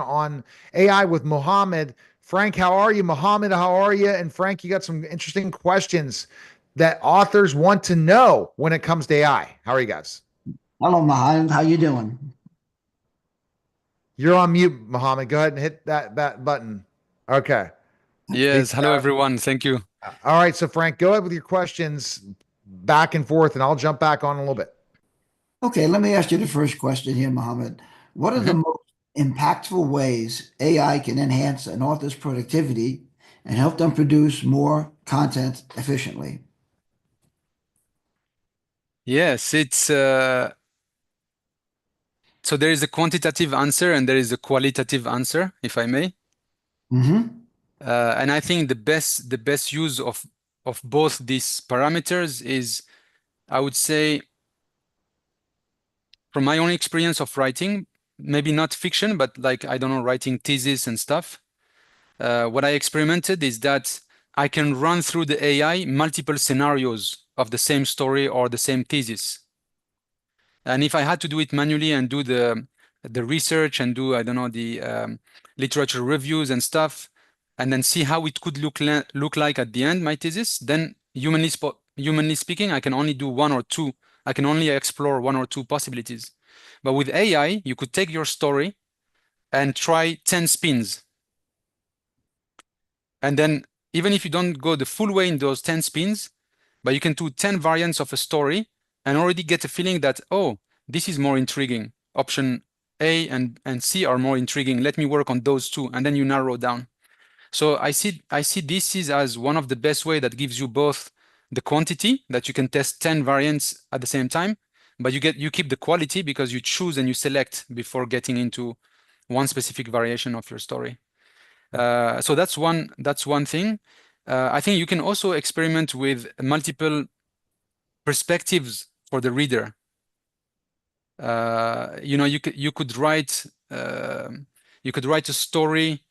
on AI with Mohammed. Frank, how are you? Mohammed, how are you? And Frank, you got some interesting questions that authors want to know when it comes to AI. How are you guys? Hello, Mahan. How you doing? You're on mute, Mohammed. Go ahead and hit that button. Okay. He's Yes, hello everyone. Thank you. all right. So Frank, go ahead with your questions back and forth, and I'll jump back on a little bit. Okay, let me ask you the first question here, Mohammed. What are the Mhm. most impactful ways AI can enhance an author's productivity and help them produce more content efficiently? Yes, it's so there is a quantitative answer and there is a qualitative answer, if I may. Mm-hmm. And I think the best use of both these parameters is, I would say, from my own experience of writing, maybe not fiction, but like I don't know, writing thesis and stuff. What I experimented is that I can run through the AI multiple scenarios of the same story or the same thesis. And if I had to do it manually and do the research and do, I don't know, the literature reviews and stuff, and then see how it could look like at the end, my thesis, then humanly speaking, I can only do one or two. I can only explore one or two possibilities. But with AI, you could take your story and try 10 spins. And then even if you don't go the full way in those 10 spins, but you can do 10 variants of a story and already get a feeling that, oh, this is more intriguing. Option A and C are more intriguing. Let me work on those two. And then you narrow down. So I see this is as one of the best way that gives you both the quantity that you can test 10 variants at the same time, but you keep the quality because you choose and you select before getting into one specific variation of your story. So that's one thing. I think you can also experiment with multiple perspectives for the reader. You could write a story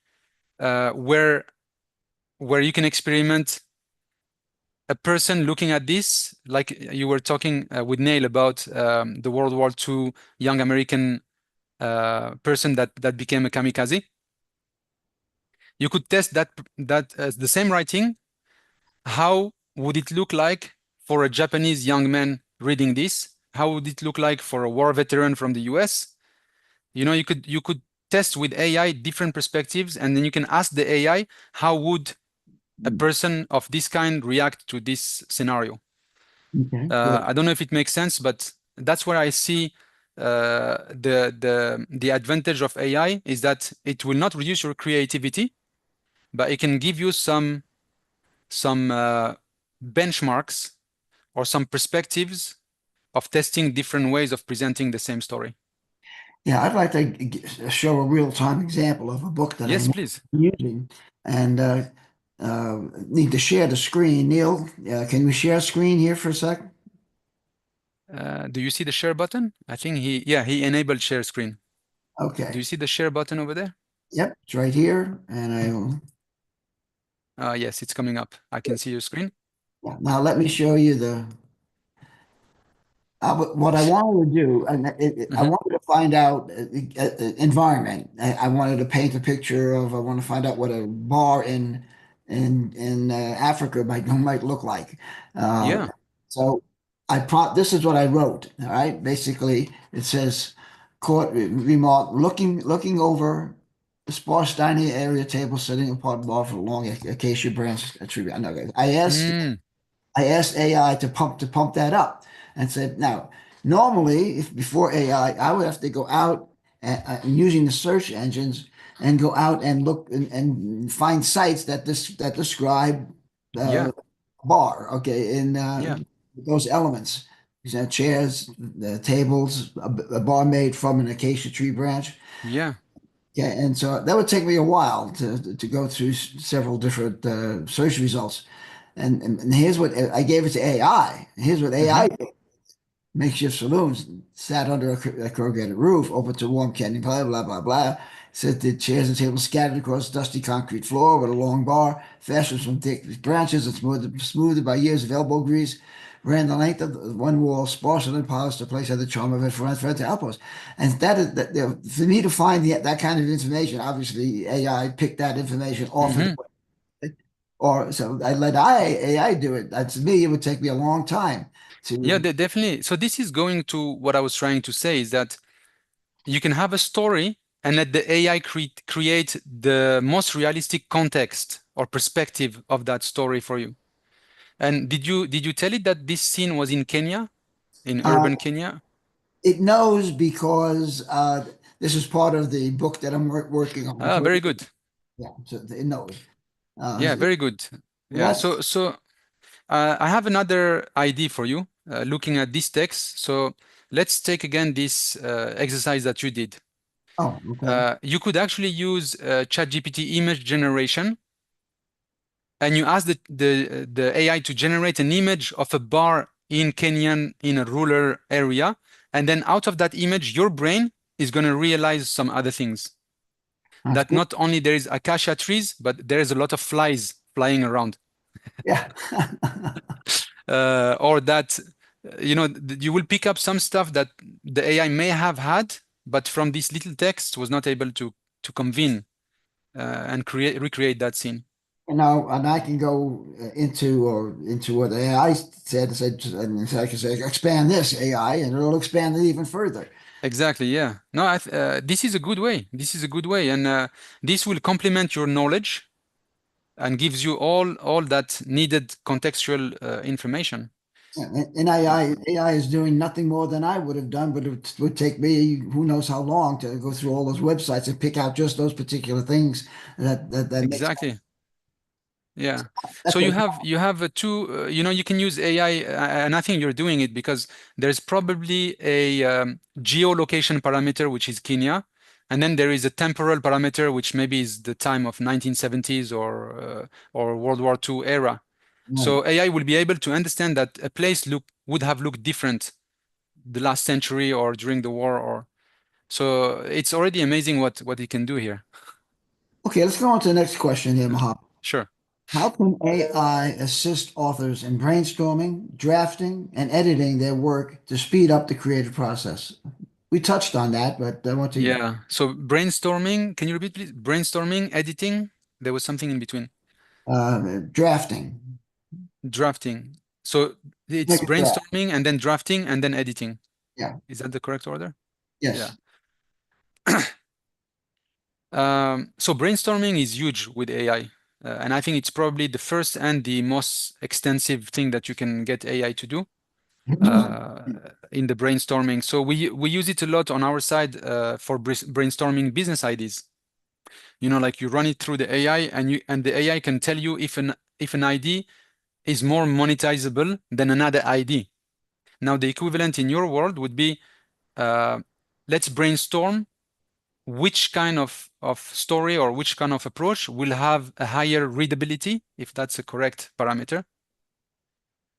where you can experiment a person looking at this, like you were talking with Neil about the World War II young American person that became a kamikaze. You could test that as the same writing. How would it look like for a Japanese young man reading this? How would it look like for a war veteran from the US? You could test with AI different perspectives, and then you can ask the AI, how would a person of this kind react to this scenario? Okay, good. I don't know if it makes sense, but that's where I see the advantage of AI is that it will not reduce your creativity, but it can give you some benchmarks or some perspectives of testing different ways of presenting the same story. Yeah, I'd like to show a real-time example of a book that Yes, I'm please. using and need to share the screen. Neil, can we share screen here for a sec? Do you see the share button? I think he enabled share screen. Do Okay. you see the share button over there? Yep, it's right here. And I will. Yes, it's coming up. I can see your screen. Yeah. Now let me show you what I wanted to do. And I Hmm. wanted to find out environment. I wanted to paint a picture of. I want to find out what a bar in Africa might look like. Uh, Yeah. so this is what I wrote. All right. Basically, it says, "Court remark looking over." The sparse dining area table sitting apart bar for a long acacia branch tree. I know. Mm, I asked AI to pump that up and said, now, normally, if before AI, I would have to go out and using the search engines and go out and look and find sites that describe yeah. bar, okay, in Yeah. those elements. These are chairs, the tables, a bar made from an acacia tree branch. Yeah. Yeah, and so that would take me a while to go through several different search results. And here's what I gave it to AI. Here's what Hmm. AI did. Makeshift saloons sat under a corrugated roof, open to warm candy, blah, blah, blah, blah. Said the chairs and tables scattered across the dusty concrete floor with a long bar, fashioned from thick branches and smoothed by years of elbow grease. ran the length of one wall, sparsely polished to place had the charm of it for to outpost. And that is that, for me to find that kind of information, obviously AI picked that information off of the web. Or so I let AI do it. To me, it would take me a long time Yeah, to. definitely. So this is going to what I was trying to say is that you can have a story and let the AI create the most realistic context or perspective of that story for you. And did you tell it that this scene was in Kenya, in Uh, urban Kenya? it knows because this is part of the book that I'm working on. Ah, very good. Yeah, so it knows. Yeah, very good. Yeah. That So I have another idea for you. Looking at this text, so let's take again this exercise that you did. Oh, okay. You could actually use ChatGPT image generation, and you ask the AI to generate an image of a bar in Kenyan in a rural area, and then out of that image, your brain is going to realize some other things. That's That good. not only there is acacia trees, but there is a lot of flies flying around. Yeah. Or that you will pick up some stuff that the AI may have had, but from this little text was not able to convene and recreate that scene. And I can go into what AI said, and so I can say expand this AI, and it'll expand it even further. Exactly, yeah. No, this is a good way. This is a good way, and this will complement your knowledge and gives you all that needed contextual information. And AI is doing nothing more than I would have done, but it would take me who knows how long to go through all those websites and pick out just those particular things that makes Exactly. Yeah. So that's what. you have two, you can use AI, and I think you're doing it because there's probably a geolocation parameter, which is Kenya, and then there is a temporal parameter, which maybe is the time of 1970s or World War II era. Right. So AI will be able to understand that a place would have looked different the last century or during the war, or so it's already amazing what it can do here. Okay, let's go on to the next question here, Mohammed. Sure. How can AI assist authors in brainstorming, drafting, and editing their work to speed up the creative process? We touched on that, but I want to Yeah. So brainstorming, can you repeat, please? Brainstorming, editing. There was something in between. drafting. Drafting. So it's Make a draft. brainstorming and then drafting and then editing. Yeah. Is that the correct order? Yeah. Yes. So brainstorming is huge with AI. And I think it's probably the first and the most extensive thing that you can get AI to do in the brainstorming. So we use it a lot on our side for brainstorming business ideas. Like you run it through the AI and the AI can tell you if an idea is more monetizable than another idea. Now the equivalent in your world would be let's brainstorm which kind of story or which kind of approach will have a higher readability, if that's a correct parameter.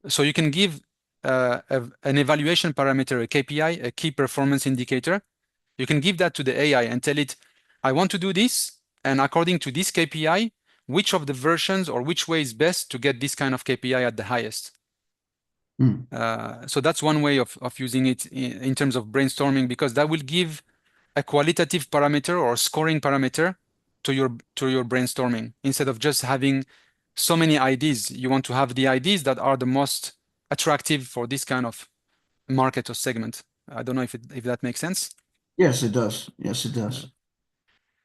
So you can give an evaluation parameter, a KPI, a key performance indicator. You can give that to the AI and tell it, I want to do this, and according to this KPI, which of the versions or which way is best to get this kind of KPI at the highest. Hmm. So that's one way of using it in terms of brainstorming, because that will give a qualitative parameter or scoring parameter to your brainstorming. Instead of just having so many ideas, you want to have the ideas that are the most attractive for this kind of market or segment. I don't know if that makes sense. Yes, it does. Yes, it does.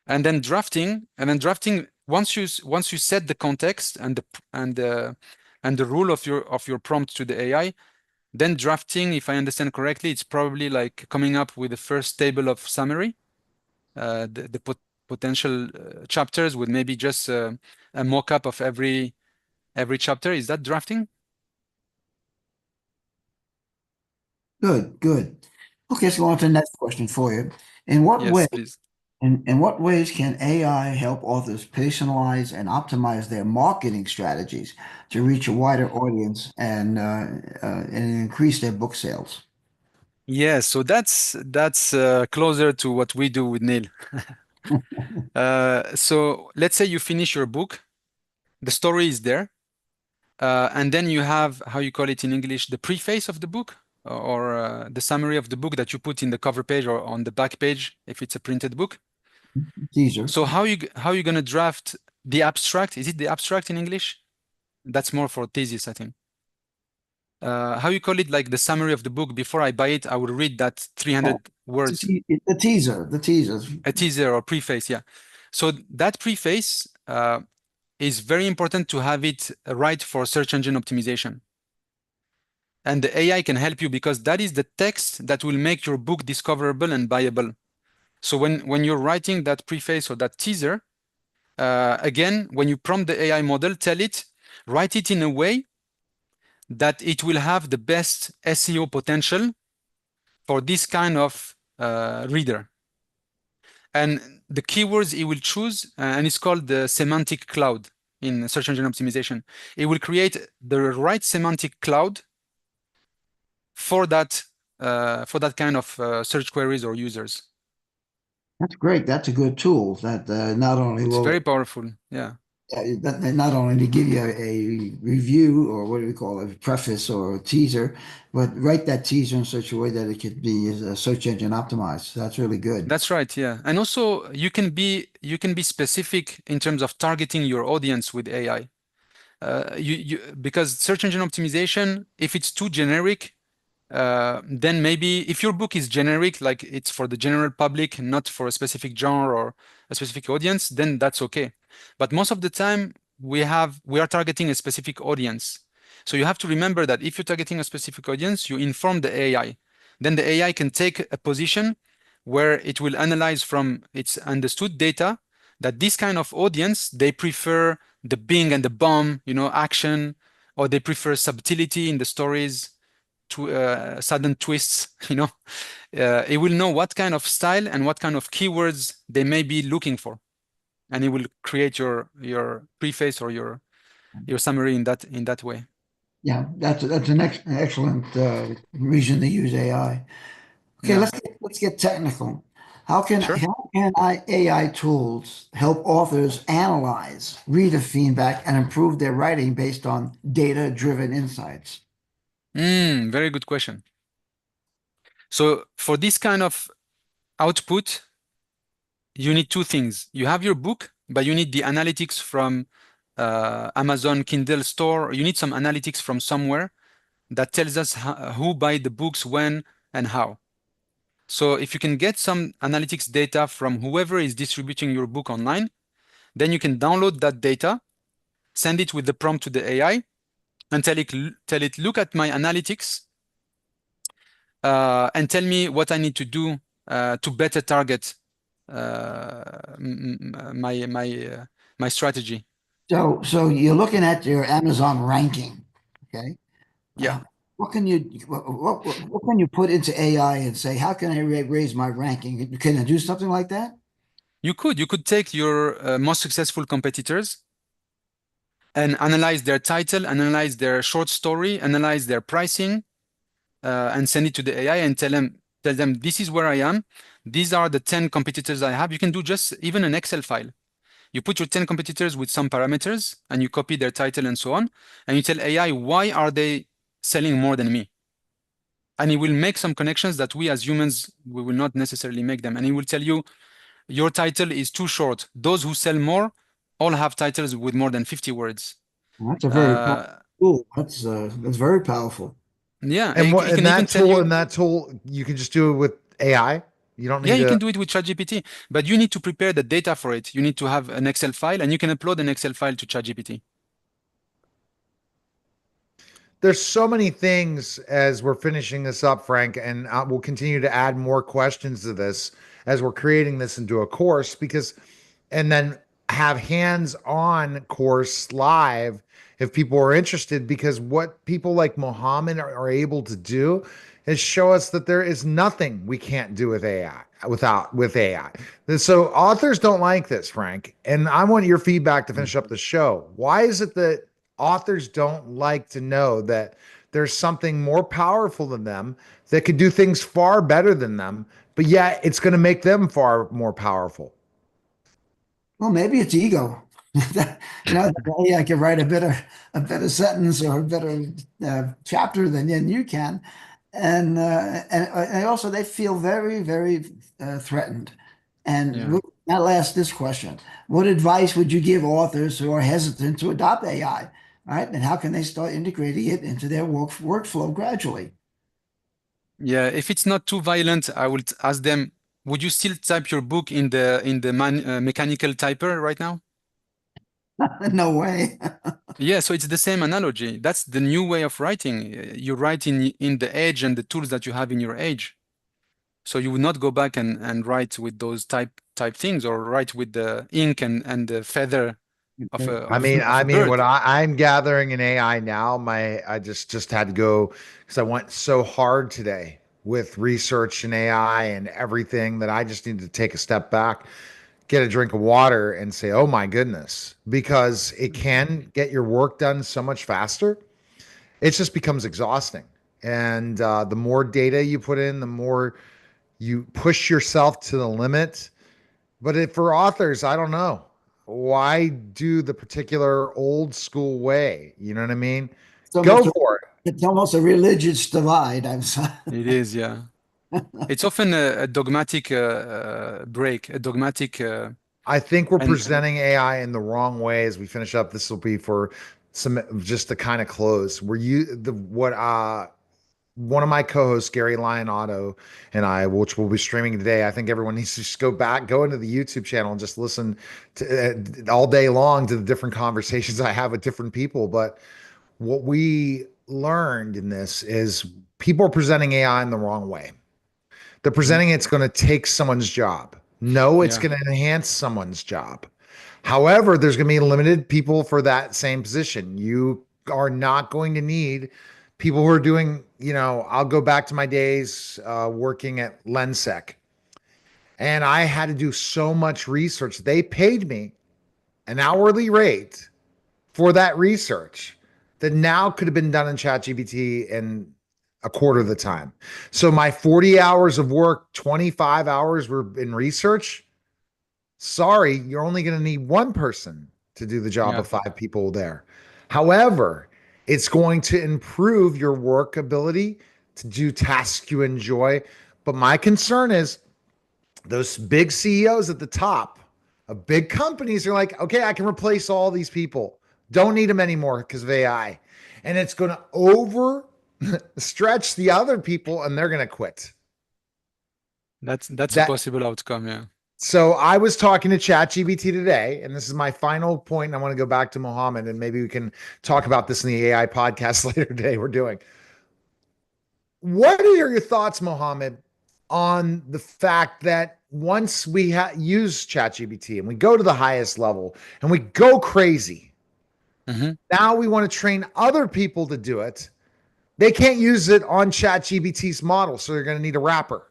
And then drafting, once you set the context and the rule of your prompt to the AI, then drafting, if I understand correctly, it's probably like coming up with the first table of summary, the potential chapters with maybe just a mock-up of every chapter. Is that drafting? Good, good. Okay, let's go on to the next question for you. In what way, Yes, please. in what ways can AI help authors personalize and optimize their marketing strategies to reach a wider audience and increase their book sales? Yes, so that's closer to what we do with Neil. So let's say you finish your book, the story is there. And then you have, how you call it in English, the preface of the book, or the summary of the book that you put in the cover page or on the back page if it's a printed book. Teaser. So how you gonna draft the abstract? Is it the abstract in English? That's more for thesis, I think. How you call it, like the summary of the book? Before I buy it, I would read that 300 words. The teaser. The teasers. A teaser or preface, yeah. So that preface is very important to have it right for search engine optimization. And the AI can help you because that is the text that will make your book discoverable and buyable. So when you're writing that preface or that teaser, again, when you prompt the AI model, tell it, write it in a way that it will have the best SEO potential for this kind of reader. And the keywords it will choose, and it's called the semantic cloud in search engine optimization. It will create the right semantic cloud for that kind of search queries or users. That's great. That's a good tool that not only It's will very powerful. Yeah. that not only to give you a review or what do we call it, a preface or a teaser, but write that teaser in such a way that it could be search engine optimized. That's really good. That's right, yeah. And also you can be specific in terms of targeting your audience with AI. Because search engine optimization, if it's too generic, then maybe if your book is generic, like it's for the general public, not for a specific genre or a specific audience, then that's okay. But most of the time, we are targeting a specific audience. So you have to remember that if you're targeting a specific audience, you inform the AI. Then the AI can take a position where it will analyze from its understood data that this kind of audience, they prefer the bing and the bomb, action, or they prefer subtlety in the stories, sudden twists, it will know what kind of style and what kind of keywords they may be looking for, and it will create your preface or your summary in that way. Yeah, that's an excellent reason to use AI. Okay, Yeah, let's get technical. sure. How can AI tools help authors analyze reader feedback and improve their writing based on data-driven insights? Very good question. So for this kind of output, you need two things. You have your book, but you need the analytics from Amazon Kindle store. You need some analytics from somewhere that tells us who buy the books, when, and how. So if you can get some analytics data from whoever is distributing your book online, then you can download that data, send it with the prompt to the AI, and tell it, look at my analytics, and tell me what I need to do to better target my strategy. So you're looking at your Amazon ranking, okay? Yeah. What can you put into AI and say, how can I raise my ranking? Can I do something like that? You could take your most successful competitors and analyze their title, analyze their short story, analyze their pricing, and send it to the AI and tell them this is where I am. These are the 10 competitors I have. You can do just even an Excel file. You put your 10 competitors with some parameters and you copy their title and so on. And you tell AI, why are they selling more than me? And it will make some connections that we as humans, we will not necessarily make them. And it will tell you, your title is too short. Those who sell more all have titles with more than 50 words. That's a very powerful tool. That's very powerful. Yeah, And it can even tell you. that tool, you can just do it with AI. You don't Yeah, need you to. can do it with ChatGPT, but you need to prepare the data for it. You need to have an Excel file, and you can upload an Excel file to ChatGPT. There's so many things as we're finishing this up, Frank, and we'll continue to add more questions to this as we're creating this into a course and then have hands-on course live if people are interested, because what people like Mohammed are able to do is show us that there is nothing we can't do with AI with AI. So authors don't like this, Frank, and I want your feedback to finish up the show. Why is it that authors don't like to know that there's something more powerful than them that could do things far better than them, but yet it's going to make them far more powerful? Well, maybe it's ego. I can write a better sentence or a better chapter than you can, and also they feel very threatened. And Yeah. I'll ask this question: what advice would you give authors who are hesitant to adopt AI? Right, and how can they start integrating it into their workflow gradually? Yeah, if it's not too violent, I would ask them, would you still type your book in the mechanical typer right now? No way. Yeah, so it's the same analogy. That's the new way of writing. You write in the age and the tools that you have in your age. So you would not go back and write with those type things or write with the ink and the feather of a I of mean, of I a mean, what bird. I'm gathering in AI now, I just had to go because I went so hard today with research in AI and everything that I just need to take a step back, get a drink of water, and say, "Oh my goodness," because it can get your work done so much faster. It just becomes exhausting, and the more data you put in, the more you push yourself to the limit. But for authors, I don't know. Why do the particular old school way? You know what I mean? It's almost Go for it. it's almost a religious divide. I'm sorry. It is, yeah. It's often a dogmatic break, a dogmatic I think we're and presenting AI in the wrong way as we finish up. This will be for some just to kind of close. Were you the what one of my co-hosts, Gary Lionotto, and I, which will be streaming today. I think everyone needs to just go into the YouTube channel and just listen to all day long to the different conversations I have with different people. But what we learned in this is people are presenting AI in the wrong way. They're Mhm. presenting it's going to take someone's job. No, it's Yeah, going to enhance someone's job. However, there's going to be limited people for that same position. You are not going to need people who are doing, I'll go back to my days working at Lensec, and I had to do so much research. They paid me an hourly rate for that research that now could have been done in ChatGPT in a quarter of the time. So my 40 hours of work, 25 hours were in research. Sorry, you're only going to need one person to do the job yeah, of five people there. However, it's going to improve your work ability to do tasks you enjoy. But my concern is those big CEOs at the top of big companies are like, okay, I can replace all these people. Don't need them anymore because of AI. And it's going to over stretch the other people and they're going to quit. that's a That possible outcome. Yeah. So I was talking to ChatGPT today, and this is my final point. And I want to go back to Mohammed, and maybe we can talk about this in the AI podcast later today. We're doing. What are your thoughts, Mohammed, on the fact that once we use ChatGPT and we go to the highest level and we go crazy, Hmm. now we want to train other people to do it. They can't use it on ChatGPT's model, so they're going to need a wrapper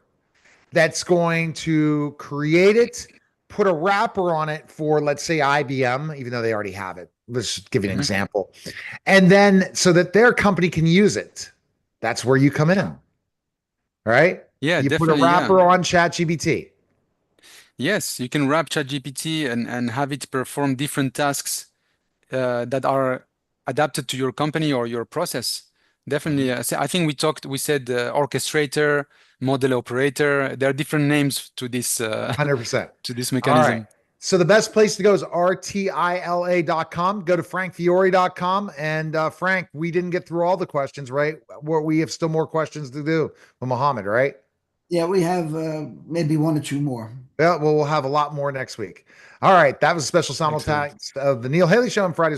that's going to create it, put a wrapper on it for, let's say, IBM, even though they already have it. Let's give you an Hmm. example. And then so that their company can use it. That's where you come in, right? Yeah, You put a definitely. Yeah. wrapper on ChatGPT. Yes, you can wrap ChatGPT and have it perform different tasks that are adapted to your company or your process. Definitely. I think we said orchestrator, model operator. There are different names to this 100%. to this All right. mechanism. So the best place to go is rtila.com. Go to frankfiore.com. And Frank, we didn't get through all the questions, right? We have still more questions to do with Mohammed, right? Yeah, we have maybe one or two more. Yeah, well, we'll have a lot more next week. All right. That was a special Excellent. simulcast of the Neil Haley Show on Fridays.